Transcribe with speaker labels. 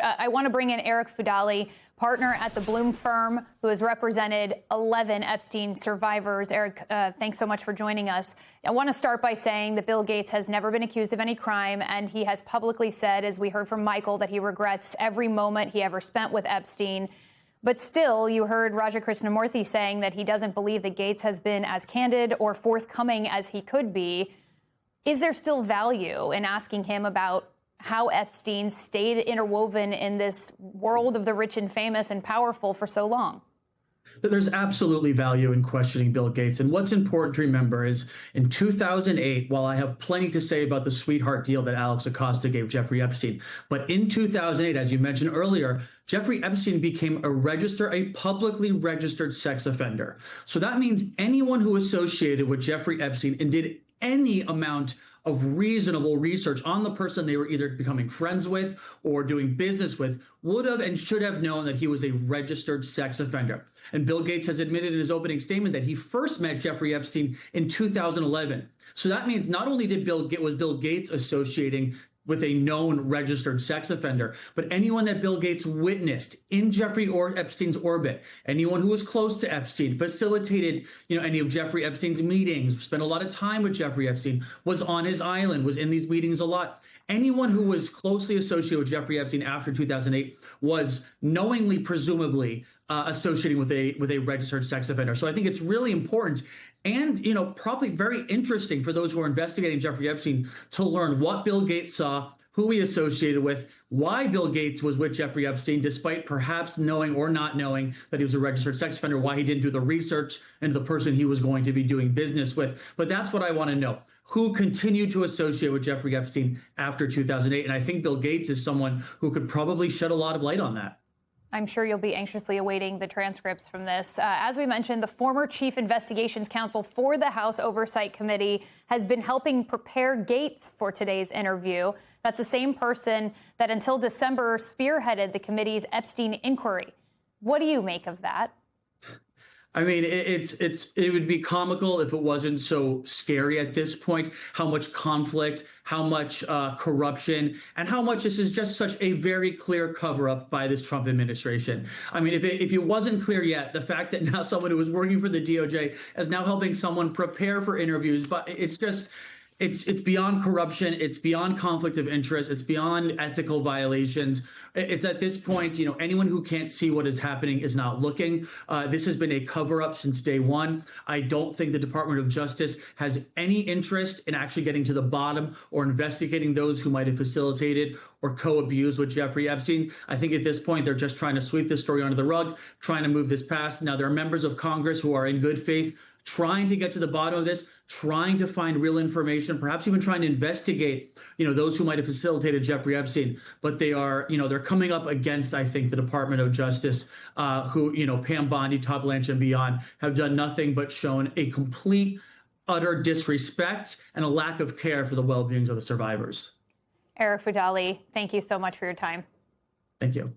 Speaker 1: I want to bring in Eric Fudali, partner at the Bloom firm, who has represented 11 Epstein survivors. Eric, thanks so much for joining us. I want to start by saying that Bill Gates has never been accused of any crime, and he has publicly said, as we heard from Michael, that he regrets every moment he ever spent with Epstein. But still, you heard Raja Krishnamoorthi saying that he doesn't believe that Gates has been as candid or forthcoming as he could be. Is there still value in asking him about how Epstein stayed interwoven in this world of the rich and famous and powerful for so long?
Speaker 2: There's absolutely value in questioning Bill Gates. And what's important to remember is in 2008, while I have plenty to say about the sweetheart deal that Alex Acosta gave Jeffrey Epstein, but in 2008, as you mentioned earlier, Jeffrey Epstein became a publicly registered sex offender. So that means anyone who associated with Jeffrey Epstein and did any amount of reasonable research on the person they were either becoming friends with or doing business with would have and should have known that he was a registered sex offender. And Bill Gates has admitted in his opening statement that he first met Jeffrey Epstein in 2011. So that means not only was Bill Gates associating with a known registered sex offender, but anyone that Bill Gates witnessed in Jeffrey Epstein's orbit, anyone who was close to Epstein, facilitated, any of Jeffrey Epstein's meetings, spent a lot of time with Jeffrey Epstein, was on his island, was in these meetings a lot. Anyone who was closely associated with Jeffrey Epstein after 2008 was knowingly, presumably, associating with a registered sex offender. So I think it's really important and, probably very interesting for those who are investigating Jeffrey Epstein to learn what Bill Gates saw, who he associated with, why Bill Gates was with Jeffrey Epstein, despite perhaps knowing or not knowing that he was a registered sex offender, why he didn't do the research into the person he was going to be doing business with. But that's what I want to know. Who continued to associate with Jeffrey Epstein after 2008? And I think Bill Gates is someone who could probably shed a lot of light on that.
Speaker 1: I'm sure you'll be anxiously awaiting the transcripts from this. As we mentioned, the former chief investigations counsel for the House Oversight Committee has been helping prepare Gates for today's interview. That's the same person that until December spearheaded the committee's Epstein inquiry. What do you make of that?
Speaker 2: I mean, it would be comical if it wasn't so scary at this point, how much conflict, how much corruption, and how much this is just such a very clear cover up by this Trump administration. I mean, if it wasn't clear yet, the fact that now someone who was working for the DOJ is now helping someone prepare for interviews, but it's just, it's beyond corruption. It's beyond conflict of interest. It's beyond ethical violations. It's at this point, anyone who can't see what is happening is not looking. This has been a cover up since day one. I don't think the Department of Justice has any interest in actually getting to the bottom or investigating those who might have facilitated or co-abused with Jeffrey Epstein. I think at this point, they're just trying to sweep this story under the rug, trying to move this past. Now, there are members of Congress who are in good faith trying to get to the bottom of this, trying to find real information, perhaps even trying to investigate, those who might have facilitated Jeffrey Epstein. But they are, they're coming up against, I think, the Department of Justice, who, Pam Bondi, Todd Blanche, and beyond have done nothing but shown a complete, utter disrespect and a lack of care for the well-being of the survivors.
Speaker 1: Eric Fudali, thank you so much for your time.
Speaker 2: Thank you.